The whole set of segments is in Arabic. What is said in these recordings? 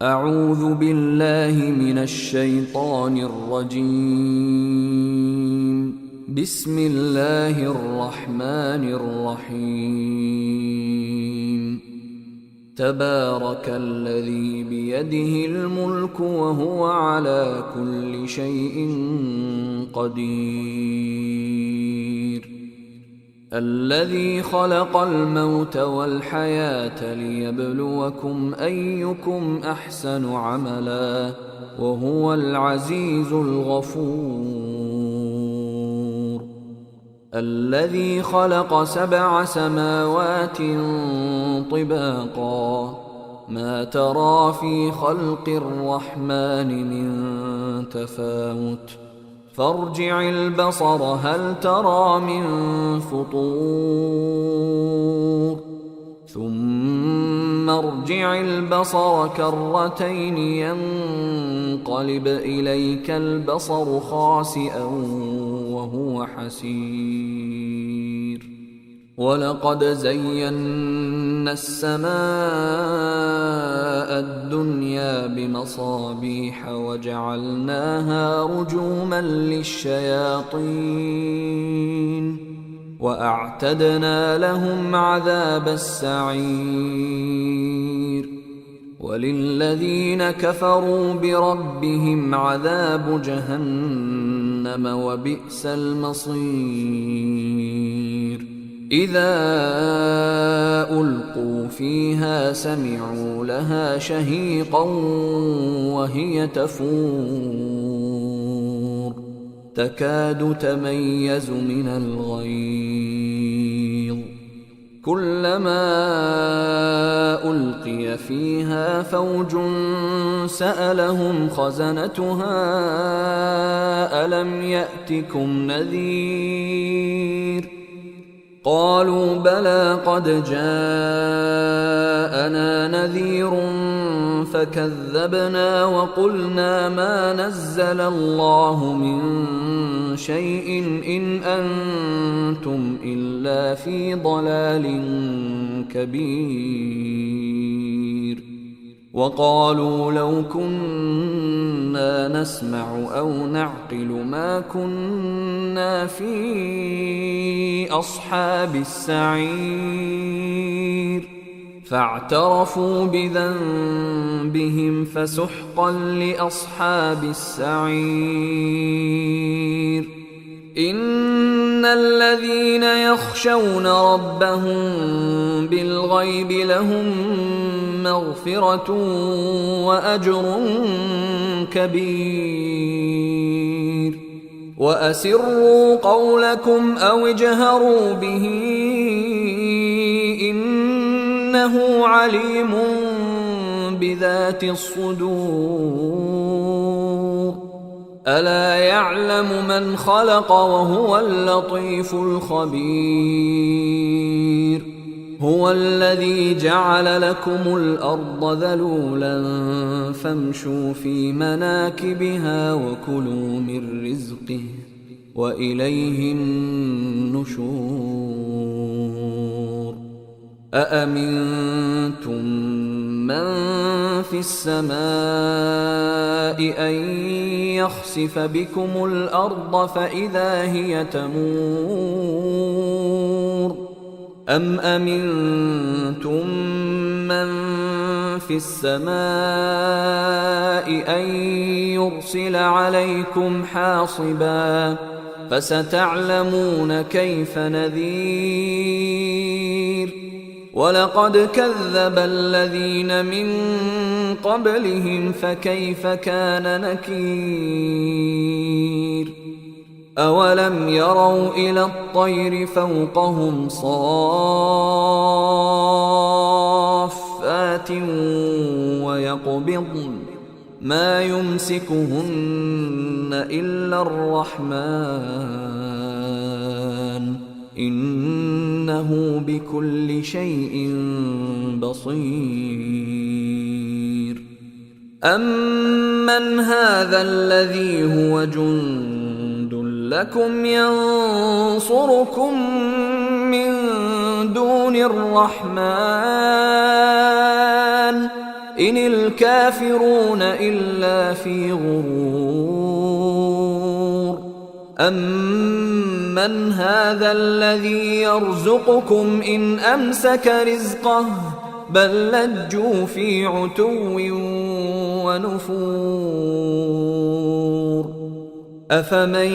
أعوذ بالله من الشيطان الرجيم. بسم الله الرحمن الرحيم. تبارك الذي بيده الملك وهو على كل شيء قدير. الذي خلق الموت والحياة ليبلوكم أيكم أحسن عملا وهو العزيز الغفور. الذي خلق 7 سماوات طباقا ما ترى في خلق الرحمن من تفاوت فارجع البصر هل ترى من فطور ثم ارجع البصر كرتين ينقلب إليك البصر خاسئا وهو حسير. ولقد زينا السماء الدنيا بمصابيح وجعلناها رجوما للشياطين وأعتدنا لهم عذاب السعير. وللذين كفروا بربهم عذاب جهنم وبئس المصير. إذا ألقوا فيها سمعوا لها شهيقا وهي تفور تكاد تميز من الغيظ. كلما ألقي فيها فوج سألهم خزنتها ألم يأتكم نذير قالوا بلى قد جاءنا نذير فكذبنا وقلنا ما نزل الله من شيء إن أنتم إلا في ضلال كبير. وقالوا لو كنا نسمع أو نعقل ما كنا في أصحاب السعير. فاعترفوا بذنبهم فسحقا لأصحاب السعير. إن الذين يخشون ربهم بالغيب لهم مغفرة وأجر كبير. وأسروا قولكم أو اجهروا به إنه عليم بذات الصدور. ألا يعلم من خلق وهو اللطيف الخبير. هو الذي جعل لكم الأرض ذلولا فامشوا في مناكبها وكلوا من رزقه وإليه النشور. أأمنتم من في السماء أن يخسف بكم الأرض فإذا هي تمور أم أمنتم من في السماء أن يرسل عليكم حاصبا فستعلمون كيف نذير. ولقد كذب الذين من قبلهم فكيف كان نكير. أولم يروا إلى الطير فوقهم صافات ويقبضن ما يمسكهن إلا الرحمن إنه بكل شيء بصير. أمن هذا الذي هو جند لكم ينصركم من دون الرحمن إن الكافرون إلا في غرور أمن هذا الذي يرزقكم إن أمسك رزقه بل لجوا في عتو ونفور أفمن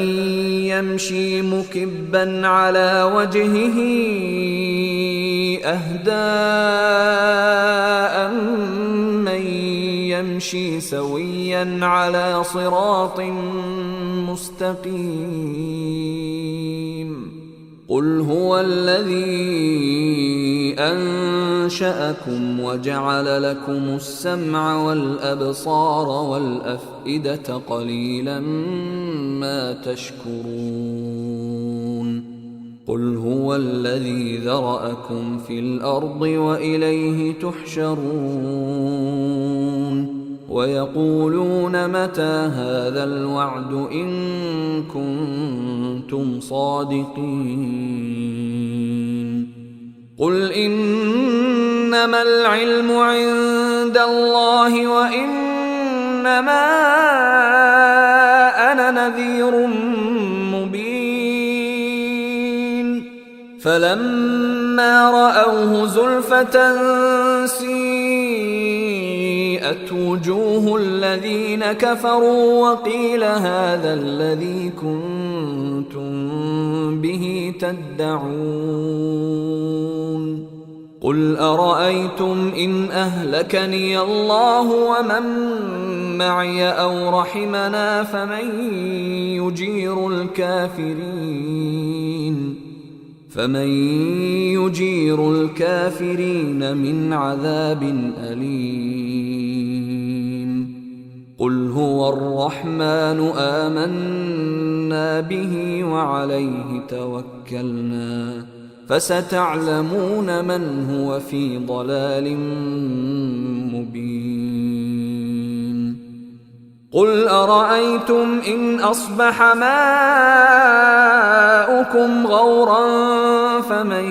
يمشي مكبا على وجهه أهدى أمن يمشي سويا على صراط مستقيم قل هو الذي أنشأكم وجعل لكم السمع والأبصار والأفئدة قليلا ما تشكرون قل هو الذي ذرأكم في الأرض وإليه تحشرون ويقولون متى هذا الوعد إن كنتم صادقين قل إنما العلم عند الله وإنما أنا نذير مبين فلما رأوه زلفة سيئت وجوه الذين كفروا وقيل هذا الذي كنتم به تدعون قل أرأيتم إن أهلكني الله ومن معي أو رحمنا فمن يجير الكافرين من عذاب أليم قل هو الرحمن آمنا به وعليه توكلنا فستعلمون من هو في ضلال مبين قل أرأيتم إن أصبح ماؤكم غورا فمن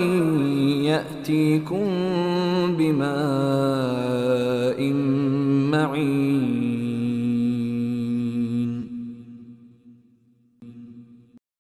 يأتيكم بماء معين